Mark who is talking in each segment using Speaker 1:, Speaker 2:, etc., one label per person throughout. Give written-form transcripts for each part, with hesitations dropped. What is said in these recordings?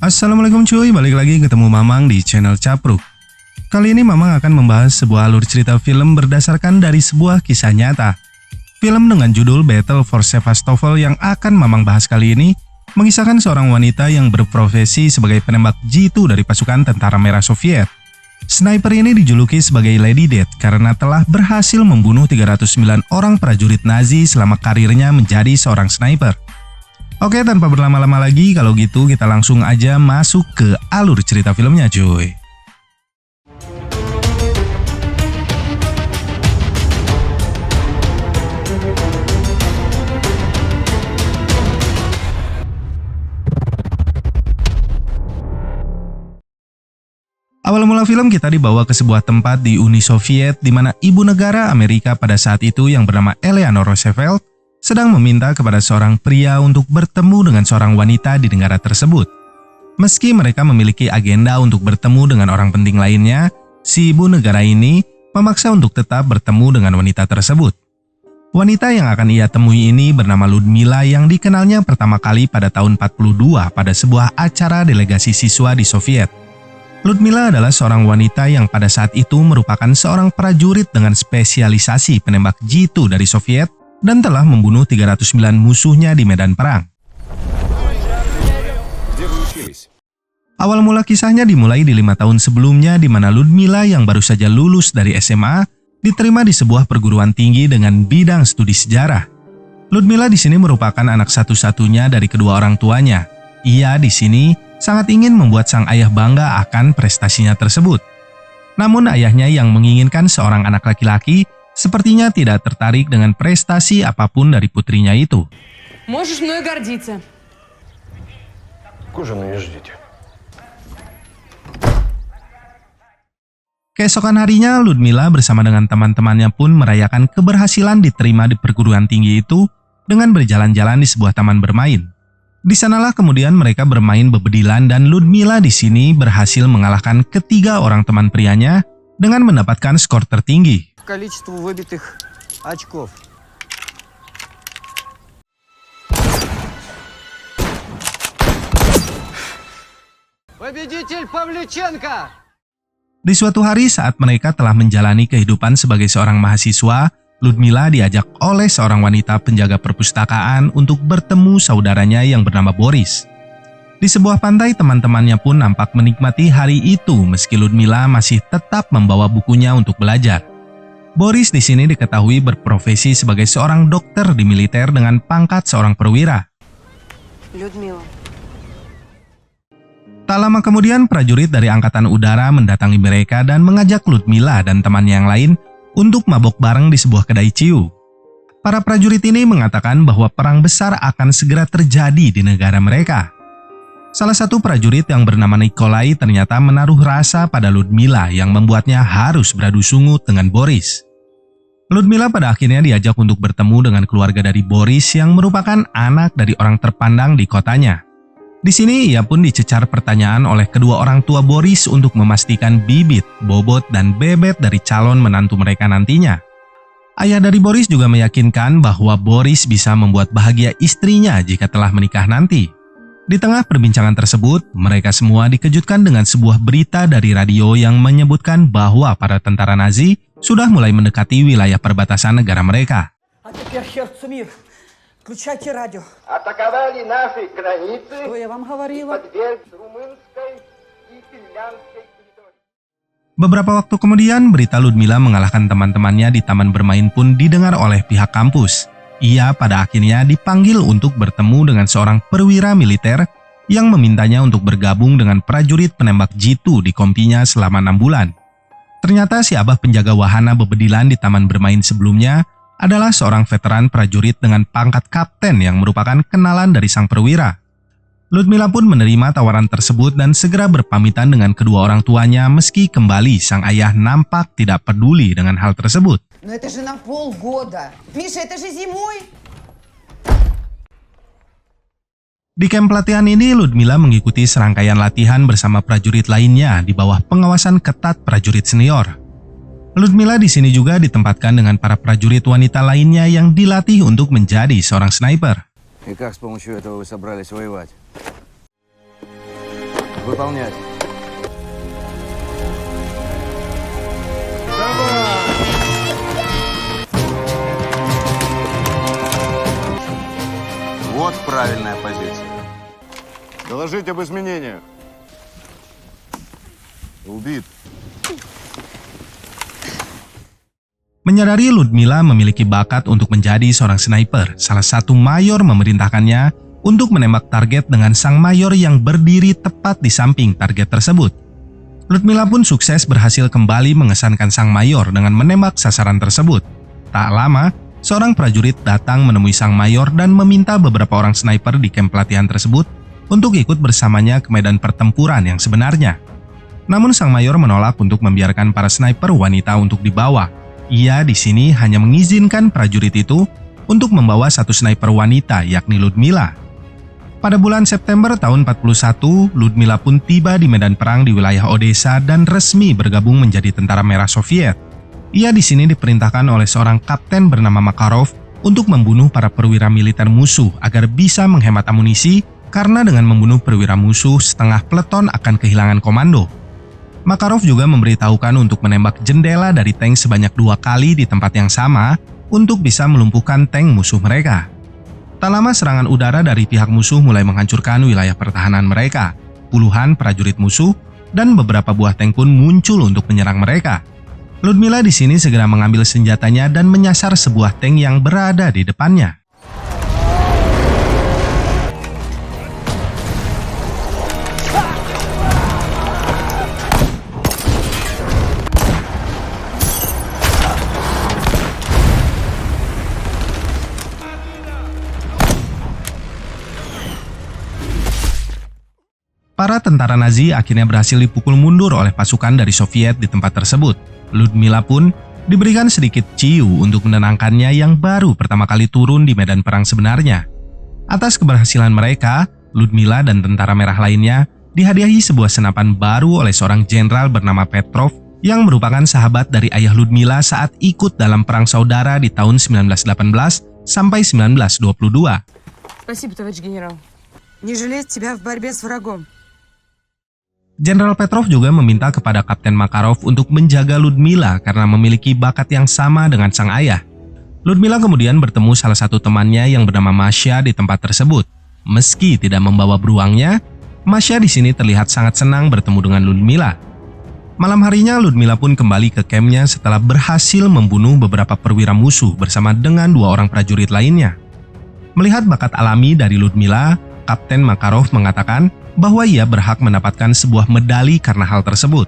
Speaker 1: Assalamualaikum cuy, balik lagi ketemu Mamang di channel Capruk. Kali ini Mamang akan membahas sebuah alur cerita film berdasarkan dari sebuah kisah nyata. Film dengan judul Battle for Sevastopol yang akan Mamang bahas kali ini mengisahkan seorang wanita yang berprofesi sebagai penembak jitu dari pasukan tentara merah Soviet. Sniper ini dijuluki sebagai Lady Death karena telah berhasil membunuh 309 orang prajurit Nazi selama karirnya menjadi seorang sniper. Oke, tanpa berlama-lama lagi, kalau gitu kita langsung aja masuk ke alur cerita filmnya cuy. Awal mula film kita dibawa ke sebuah tempat di Uni Soviet di mana ibu negara Amerika pada saat itu yang bernama Eleanor Roosevelt sedang meminta kepada seorang pria untuk bertemu dengan seorang wanita di negara tersebut. Meski mereka memiliki agenda untuk bertemu dengan orang penting lainnya, si ibu negara ini memaksa untuk tetap bertemu dengan wanita tersebut. Wanita yang akan ia temui ini bernama Ludmila yang dikenalnya pertama kali pada tahun 42 pada sebuah acara delegasi siswa di Soviet. Ludmila adalah seorang wanita yang pada saat itu merupakan seorang prajurit dengan spesialisasi penembak jitu dari Soviet dan telah membunuh 309 musuhnya di medan perang. Awal mula kisahnya dimulai di 5 tahun sebelumnya di mana Ludmila yang baru saja lulus dari SMA diterima di sebuah perguruan tinggi dengan bidang studi sejarah. Ludmila di sini merupakan anak satu-satunya dari kedua orang tuanya. Ia di sini sangat ingin membuat sang ayah bangga akan prestasinya tersebut. Namun ayahnya yang menginginkan seorang anak laki-laki sepertinya tidak tertarik dengan prestasi apapun dari putrinya itu.
Speaker 2: Можешь мной гордиться.
Speaker 3: К ужину не ждите.
Speaker 1: Keesokan harinya, Ludmila bersama dengan teman-temannya pun merayakan keberhasilan diterima di perguruan tinggi itu dengan berjalan-jalan di sebuah taman bermain. Di sanalah kemudian mereka bermain bebedilan dan Ludmila di sini berhasil mengalahkan ketiga orang teman prianya dengan mendapatkan skor tertinggi.
Speaker 4: Количеству выбитых очков. Победитель Павлюченко!
Speaker 1: Di suatu hari saat mereka telah menjalani kehidupan sebagai seorang mahasiswa, Ludmila diajak oleh seorang wanita penjaga perpustakaan untuk bertemu saudaranya yang bernama Boris. Di sebuah pantai, teman-temannya pun nampak menikmati hari itu meski Ludmila masih tetap membawa bukunya untuk belajar. Boris di sini diketahui berprofesi sebagai seorang dokter di militer dengan pangkat seorang perwira.
Speaker 2: Людмила.
Speaker 1: Tak lama kemudian, prajurit dari Angkatan Udara mendatangi mereka dan mengajak Ludmila dan temannya yang lain untuk mabok bareng di sebuah kedai ciu. Para prajurit ini mengatakan bahwa perang besar akan segera terjadi di negara mereka. Salah satu prajurit yang bernama Nikolai ternyata menaruh rasa pada Ludmila yang membuatnya harus beradu sungut dengan Boris. Ludmila pada akhirnya diajak untuk bertemu dengan keluarga dari Boris yang merupakan anak dari orang terpandang di kotanya. Di sini ia pun dicecar pertanyaan oleh kedua orang tua Boris untuk memastikan bibit, bobot, dan bebet dari calon menantu mereka nantinya. Ayah dari Boris juga meyakinkan bahwa Boris bisa membuat bahagia istrinya jika telah menikah nanti. Di tengah perbincangan tersebut, mereka semua dikejutkan dengan sebuah berita dari radio yang menyebutkan bahwa para tentara Nazi sudah mulai mendekati wilayah perbatasan negara mereka.
Speaker 3: Атаковали наши границы,
Speaker 2: Что я вам говорила?
Speaker 3: подверг румынской и финляндской территории.
Speaker 1: Beberapa waktu kemudian, berita Ludmila mengalahkan teman-temannya di taman bermain pun didengar oleh pihak kampus. Ia pada akhirnya dipanggil untuk bertemu dengan seorang perwira militer yang memintanya untuk bergabung dengan prajurit penembak jitu di kompinya selama 6 bulan. Ternyata si abah penjaga wahana bebedilan di taman bermain sebelumnya adalah seorang veteran prajurit dengan pangkat kapten yang merupakan kenalan dari sang perwira. Ludmila pun menerima tawaran tersebut dan segera berpamitan dengan kedua orang tuanya meski kembali sang ayah nampak tidak peduli dengan hal tersebut.
Speaker 5: Но это же на полгода. Миша, это же зимой.
Speaker 1: Di kamp pelatihan ini, Ludmila mengikuti serangkaian latihan bersama prajurit lainnya di bawah pengawasan ketat prajurit senior. Ludmila di sini juga ditempatkan dengan para prajurit wanita lainnya yang dilatih untuk menjadi seorang sniper.
Speaker 4: И как с помощью этого вы собрались воевать?
Speaker 3: Выполнять.
Speaker 6: Вот правильная позиция.
Speaker 3: Доложить об изменениях. Убит.
Speaker 1: Menyadari Ludmila memiliki bakat untuk menjadi seorang sniper, salah satu mayor memerintahkannya untuk menembak target dengan sang mayor yang berdiri tepat di samping target tersebut. Ludmila pun sukses berhasil kembali mengesankan sang mayor dengan menembak sasaran tersebut. Tak lama, seorang prajurit datang menemui sang mayor dan meminta beberapa orang sniper di kamp pelatihan tersebut untuk ikut bersamanya ke medan pertempuran yang sebenarnya. Namun sang mayor menolak untuk membiarkan para sniper wanita untuk dibawa. Ia di sini hanya mengizinkan prajurit itu untuk membawa satu sniper wanita, yakni Ludmila. Pada bulan September tahun 41, Ludmila pun tiba di medan perang di wilayah Odessa dan resmi bergabung menjadi tentara merah Soviet. Ia di sini diperintahkan oleh seorang kapten bernama Makarov untuk membunuh para perwira militer musuh agar bisa menghemat amunisi, karena dengan membunuh perwira musuh setengah peleton akan kehilangan komando. Makarov juga memberitahukan untuk menembak jendela dari tank sebanyak 2 kali di tempat yang sama untuk bisa melumpuhkan tank musuh mereka. Tak lama serangan udara dari pihak musuh mulai menghancurkan wilayah pertahanan mereka. Puluhan prajurit musuh dan beberapa buah tank pun muncul untuk menyerang mereka. Ludmila di sini segera mengambil senjatanya dan menyasar sebuah tank yang berada di depannya. Para tentara Nazi akhirnya berhasil dipukul mundur oleh pasukan dari Soviet di tempat tersebut. Ludmila pun diberikan sedikit ciu untuk menenangkannya yang baru pertama kali turun di medan perang sebenarnya. Atas keberhasilan mereka, Ludmila dan tentara merah lainnya dihadiahi sebuah senapan baru oleh seorang jenderal bernama Petrov yang merupakan sahabat dari ayah Ludmila saat ikut dalam perang saudara di tahun 1918 sampai 1922.
Speaker 2: Спасибо, товарищ генерал.
Speaker 5: Не жалеть тебя в борьбе с врагом.
Speaker 1: Jenderal Petrov juga meminta kepada Kapten Makarov untuk menjaga Ludmila karena memiliki bakat yang sama dengan sang ayah. Ludmila kemudian bertemu salah satu temannya yang bernama Masya di tempat tersebut. Meski tidak membawa beruangnya, Masya di sini terlihat sangat senang bertemu dengan Ludmila. Malam harinya Ludmila pun kembali ke kampnya setelah berhasil membunuh beberapa perwira musuh bersama dengan 2 orang prajurit lainnya. Melihat bakat alami dari Ludmila, Kapten Makarov mengatakan bahwa ia berhak mendapatkan sebuah medali karena hal tersebut.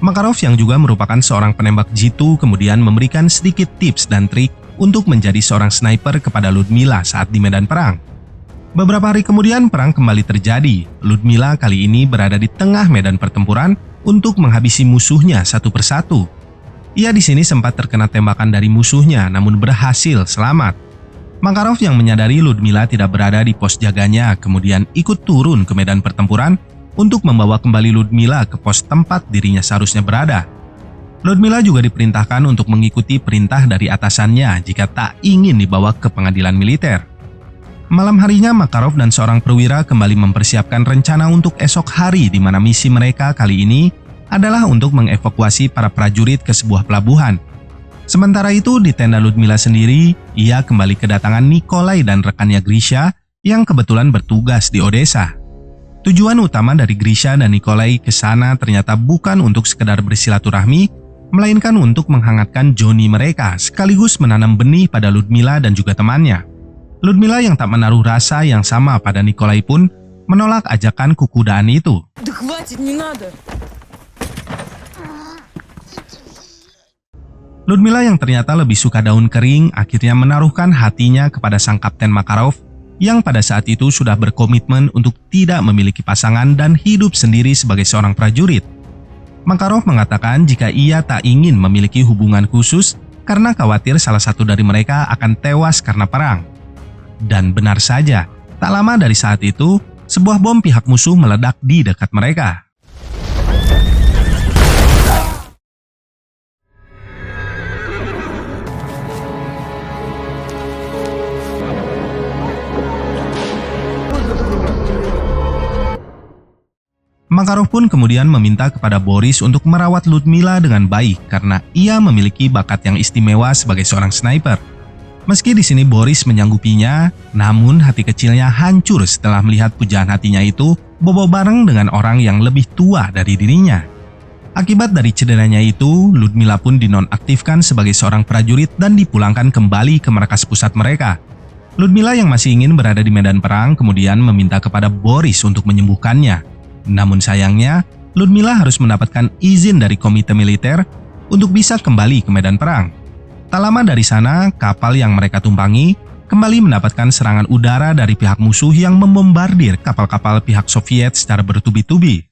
Speaker 1: Makarov yang juga merupakan seorang penembak jitu kemudian memberikan sedikit tips dan trik untuk menjadi seorang sniper kepada Ludmila saat di medan perang. Beberapa hari kemudian perang kembali terjadi. Ludmila kali ini berada di tengah medan pertempuran untuk menghabisi musuhnya satu persatu. Ia di sini sempat terkena tembakan dari musuhnya namun berhasil selamat. Makarov yang menyadari Ludmila tidak berada di pos jaganya kemudian ikut turun ke medan pertempuran untuk membawa kembali Ludmila ke pos tempat dirinya seharusnya berada. Ludmila juga diperintahkan untuk mengikuti perintah dari atasannya jika tak ingin dibawa ke pengadilan militer. Malam harinya Makarov dan seorang perwira kembali mempersiapkan rencana untuk esok hari di mana misi mereka kali ini adalah untuk mengevakuasi para prajurit ke sebuah pelabuhan. Sementara itu di tenda Ludmila sendiri, ia kembali kedatangan Nikolai dan rekannya Grisha yang kebetulan bertugas di Odessa. Tujuan utama dari Grisha dan Nikolai ke sana ternyata bukan untuk sekedar bersilaturahmi, melainkan untuk menghangatkan Joni mereka sekaligus menanam benih pada Ludmila dan juga temannya. Ludmila yang tak menaruh rasa yang sama pada Nikolai pun menolak ajakan kukudaan itu.
Speaker 2: Да хватит, не надо.
Speaker 1: Ludmila yang ternyata lebih suka daun kering akhirnya menaruhkan hatinya kepada sang Kapten Makarov yang pada saat itu sudah berkomitmen untuk tidak memiliki pasangan dan hidup sendiri sebagai seorang prajurit. Makarov mengatakan jika ia tak ingin memiliki hubungan khusus karena khawatir salah satu dari mereka akan tewas karena perang. Dan benar saja, tak lama dari saat itu, sebuah bom pihak musuh meledak di dekat mereka. Makarov pun kemudian meminta kepada Boris untuk merawat Ludmila dengan baik karena ia memiliki bakat yang istimewa sebagai seorang sniper. Meski di sini Boris menyanggupinya, namun hati kecilnya hancur setelah melihat pujaan hatinya itu bobo bareng dengan orang yang lebih tua dari dirinya. Akibat dari cederanya itu, Ludmila pun dinonaktifkan sebagai seorang prajurit dan dipulangkan kembali ke markas pusat mereka. Ludmila yang masih ingin berada di medan perang kemudian meminta kepada Boris untuk menyembuhkannya. Namun sayangnya, Ludmila harus mendapatkan izin dari komite militer untuk bisa kembali ke medan perang. Tak lama dari sana, kapal yang mereka tumpangi kembali mendapatkan serangan udara dari pihak musuh yang membombardir kapal-kapal pihak Soviet secara bertubi-tubi.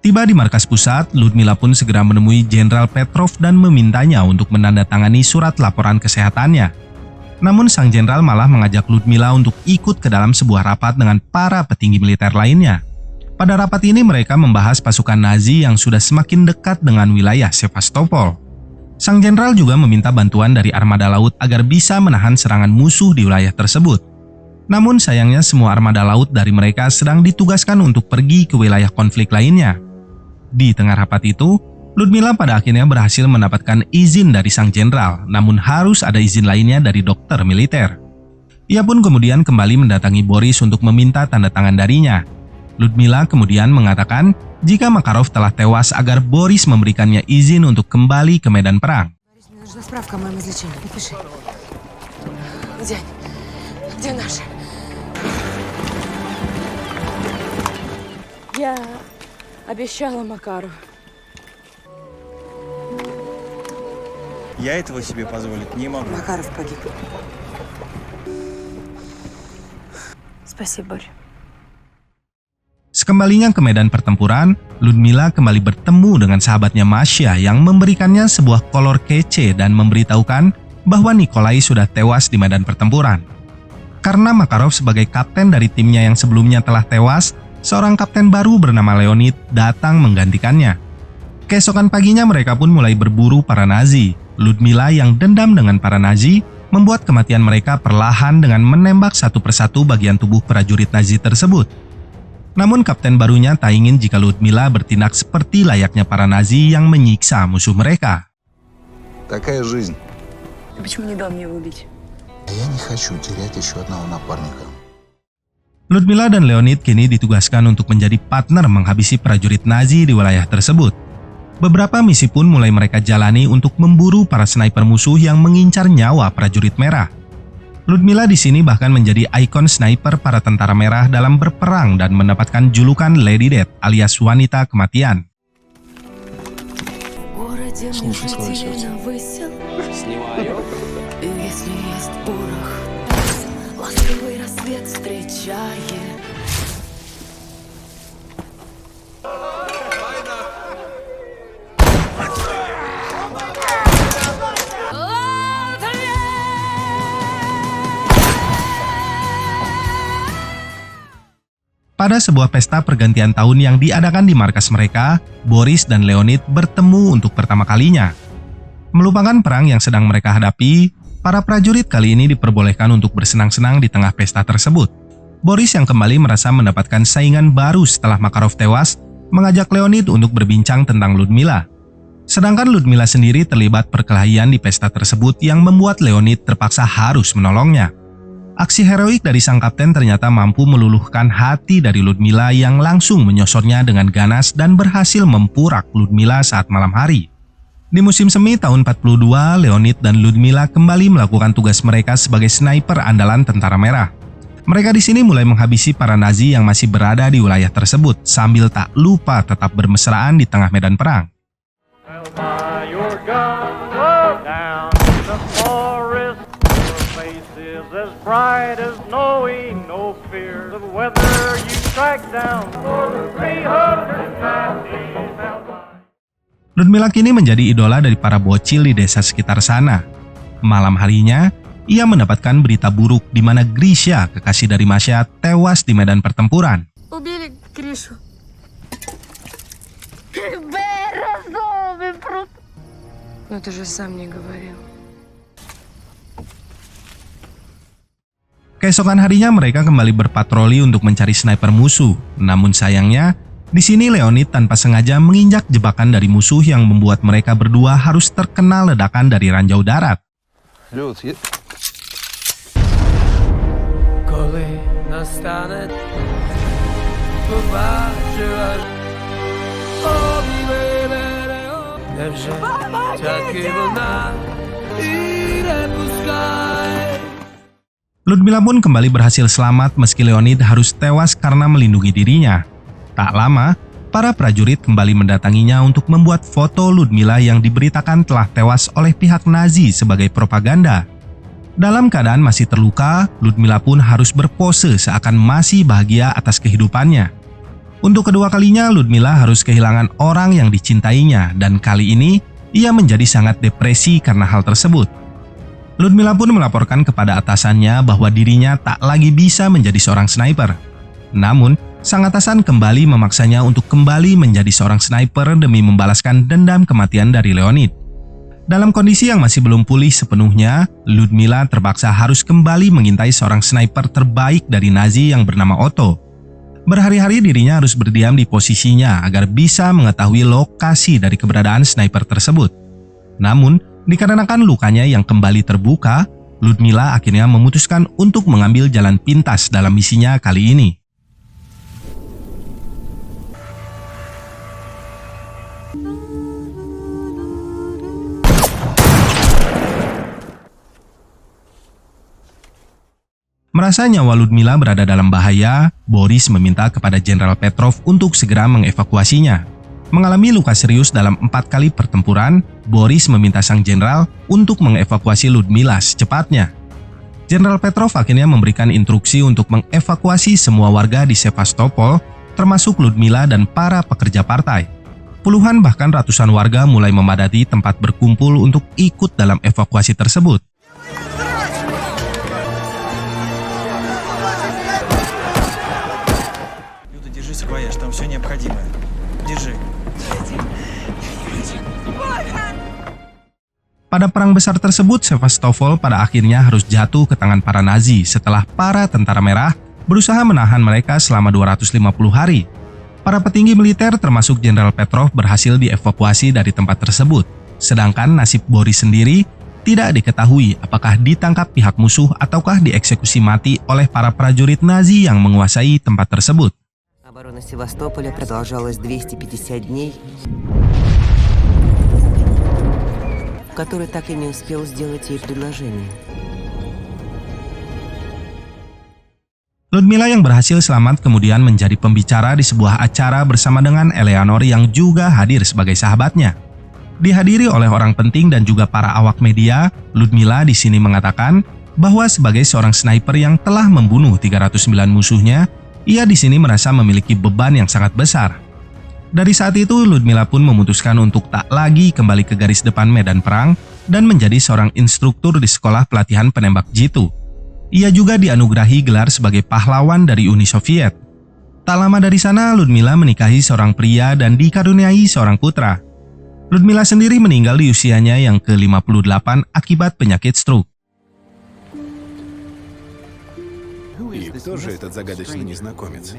Speaker 1: Tiba di markas pusat, Ludmila pun segera menemui Jenderal Petrov dan memintanya untuk menandatangani surat laporan kesehatannya. Namun sang jenderal malah mengajak Ludmila untuk ikut ke dalam sebuah rapat dengan para petinggi militer lainnya. Pada rapat ini mereka membahas pasukan Nazi yang sudah semakin dekat dengan wilayah Sevastopol. Sang jenderal juga meminta bantuan dari armada laut agar bisa menahan serangan musuh di wilayah tersebut. Namun sayangnya semua armada laut dari mereka sedang ditugaskan untuk pergi ke wilayah konflik lainnya. Di tengah rapat itu, Ludmila pada akhirnya berhasil mendapatkan izin dari sang jenderal, namun harus ada izin lainnya dari dokter militer. Ia pun kemudian kembali mendatangi Boris untuk meminta tanda tangan darinya. Ludmila kemudian mengatakan jika Makarov telah tewas agar Boris memberikannya izin untuk kembali ke medan perang.
Speaker 2: Мне нужна справка о моем излечении. Напиши. Где они? Где наши? Я обещала Макару.
Speaker 7: Я этого себе позволить не могу.
Speaker 2: Макаров погиб. Спасибо, Боря.
Speaker 1: Sekembalinya ke medan pertempuran, Ludmila kembali bertemu dengan sahabatnya Masya yang memberikannya sebuah kolor kece dan memberitahukan bahwa Nikolai sudah tewas di medan pertempuran. Karena Makarov sebagai kapten dari timnya yang sebelumnya telah tewas, seorang kapten baru bernama Leonid datang menggantikannya. Keesokan paginya mereka pun mulai berburu para Nazi. Ludmila yang dendam dengan para Nazi membuat kematian mereka perlahan dengan menembak satu persatu bagian tubuh prajurit Nazi tersebut. Namun kapten barunya tak ingin jika Ludmila bertindak seperti layaknya para Nazi yang menyiksa musuh mereka.
Speaker 6: Такая жизнь.
Speaker 2: Ты почему не дал мне его убить?
Speaker 6: Я не хочу терять еще одного напарника.
Speaker 1: Ludmila dan Leonid kini ditugaskan untuk menjadi partner menghabisi prajurit Nazi di wilayah tersebut. Beberapa misi pun mulai mereka jalani untuk memburu para sniper musuh yang mengincar nyawa prajurit merah. Ludmila di sini bahkan menjadi ikon sniper para tentara merah dalam berperang dan mendapatkan julukan Lady Death alias wanita kematian.
Speaker 7: Слушай свое сердце.
Speaker 4: Снимаю.
Speaker 2: Если есть порох, ласковый рассвет встречает.
Speaker 1: Pada sebuah pesta pergantian tahun yang diadakan di markas mereka, Boris dan Leonid bertemu untuk pertama kalinya. Melupakan perang yang sedang mereka hadapi, para prajurit kali ini diperbolehkan untuk bersenang-senang di tengah pesta tersebut. Boris yang kembali merasa mendapatkan saingan baru setelah Makarov tewas, mengajak Leonid untuk berbincang tentang Ludmila. Sedangkan Ludmila sendiri terlibat perkelahian di pesta tersebut yang membuat Leonid terpaksa harus menolongnya. Aksi heroik dari sang kapten ternyata mampu meluluhkan hati dari Ludmila yang langsung menyosornya dengan ganas dan berhasil mempurak Ludmila saat malam hari. Di musim semi tahun 42, Leonid dan Ludmila kembali melakukan tugas mereka sebagai sniper andalan tentara merah. Mereka di sini mulai menghabisi para Nazi yang masih berada di wilayah tersebut sambil tak lupa tetap bermesraan di tengah medan perang.
Speaker 8: By your gun, look down in the forest. Your face is as bright as knowing no fear of whether you strike down for the 390 mountain.
Speaker 1: Ludmila kini menjadi idola dari para bocil di desa sekitar sana. Malam harinya, ia mendapatkan berita buruk di mana Grisha, kekasih dari Masya, tewas di medan pertempuran.
Speaker 2: Убили Гришу. Но ты же сам не говорил.
Speaker 1: Keesokan harinya mereka kembali berpatroli untuk mencari sniper musuh. Namun sayangnya, di sini Leonid tanpa sengaja menginjak jebakan dari musuh yang membuat mereka berdua harus terkena ledakan dari ranjau darat.
Speaker 4: Коли настане, побачила, невже таки вона і не пускай.
Speaker 1: Ludmila pun kembali berhasil selamat meski Leonid harus tewas karena melindungi dirinya. Tak lama, para prajurit kembali mendatanginya untuk membuat foto Ludmila yang diberitakan telah tewas oleh pihak Nazi sebagai propaganda. Dalam keadaan masih terluka, Ludmila pun harus berpose seakan masih bahagia atas kehidupannya. Untuk kedua kalinya, Ludmila harus kehilangan orang yang dicintainya dan kali ini ia menjadi sangat depresi karena hal tersebut. Ludmila pun melaporkan kepada atasannya bahwa dirinya tak lagi bisa menjadi seorang sniper. Namun, sang atasan kembali memaksanya untuk kembali menjadi seorang sniper demi membalaskan dendam kematian dari Leonid. Dalam kondisi yang masih belum pulih sepenuhnya, Ludmila terpaksa harus kembali mengintai seorang sniper terbaik dari Nazi yang bernama Otto. Berhari-hari dirinya harus berdiam di posisinya agar bisa mengetahui lokasi dari keberadaan sniper tersebut. Namun, dikarenakan lukanya yang kembali terbuka, Ludmila akhirnya memutuskan untuk mengambil jalan pintas dalam misinya kali ini. Merasa nyawa Ludmila berada dalam bahaya, Boris meminta kepada Jenderal Petrov untuk segera mengevakuasinya. Mengalami luka serius dalam 4 kali pertempuran, Boris meminta sang jenderal untuk mengevakuasi Ludmila secepatnya. Jenderal Petrov akhirnya memberikan instruksi untuk mengevakuasi semua warga di Sevastopol, termasuk Ludmila dan para pekerja partai. Puluhan bahkan ratusan warga mulai memadati tempat berkumpul untuk ikut dalam evakuasi tersebut.
Speaker 7: Люда, держи саквояж, там все необходимое. Держи.
Speaker 1: Pada perang besar tersebut, Sevastopol pada akhirnya harus jatuh ke tangan para Nazi setelah para tentara merah berusaha menahan mereka selama 250 hari. Para petinggi militer termasuk Jenderal Petrov berhasil dievakuasi dari tempat tersebut, sedangkan nasib Boris sendiri tidak diketahui apakah ditangkap pihak musuh ataukah dieksekusi mati oleh para prajurit Nazi yang menguasai tempat tersebut.
Speaker 9: Оборона Севастополя продолжалась 250 дней, который так и не успел сделать ей предложение.
Speaker 1: Ludmila yang berhasil selamat kemudian menjadi pembicara di sebuah acara bersama dengan Eleanor yang juga hadir sebagai sahabatnya. Dihadiri oleh orang penting dan juga para awak media, Ludmila di sini mengatakan bahwa sebagai seorang sniper yang telah membunuh 309 musuhnya, ia di sini merasa memiliki beban yang sangat besar. Dari saat itu, Ludmila pun memutuskan untuk tak lagi kembali ke garis depan medan perang dan menjadi seorang instruktur di sekolah pelatihan penembak jitu. Ia juga dianugerahi gelar sebagai pahlawan dari Uni Soviet. Tak lama dari sana, Ludmila menikahi seorang pria dan dikaruniai seorang putra. Ludmila sendiri meninggal di usianya yang ke-58 akibat penyakit stroke.
Speaker 10: И кто же этот загадочный незнакомец?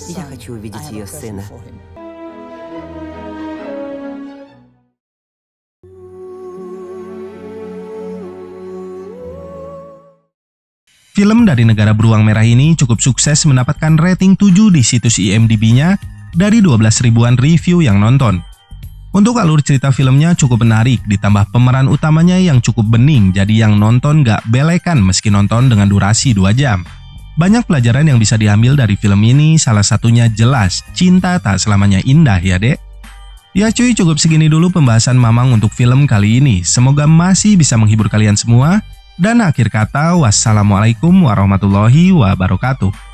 Speaker 9: Я хочу увидеть ее сына.
Speaker 1: Film dari negara beruang merah ini cukup sukses mendapatkan rating 7 di situs IMDb-nya dari 12 ribuan review yang nonton. Untuk alur cerita filmnya cukup menarik, ditambah pemeran utamanya yang cukup bening, jadi yang nonton gak belekan meski nonton dengan durasi 2 jam. Banyak pelajaran yang bisa diambil dari film ini, salah satunya jelas, cinta tak selamanya indah ya dek. Ya cuy, cukup segini dulu pembahasan Mamang untuk film kali ini. Semoga masih bisa menghibur kalian semua. Dan akhir kata, wassalamualaikum warahmatullahi wabarakatuh.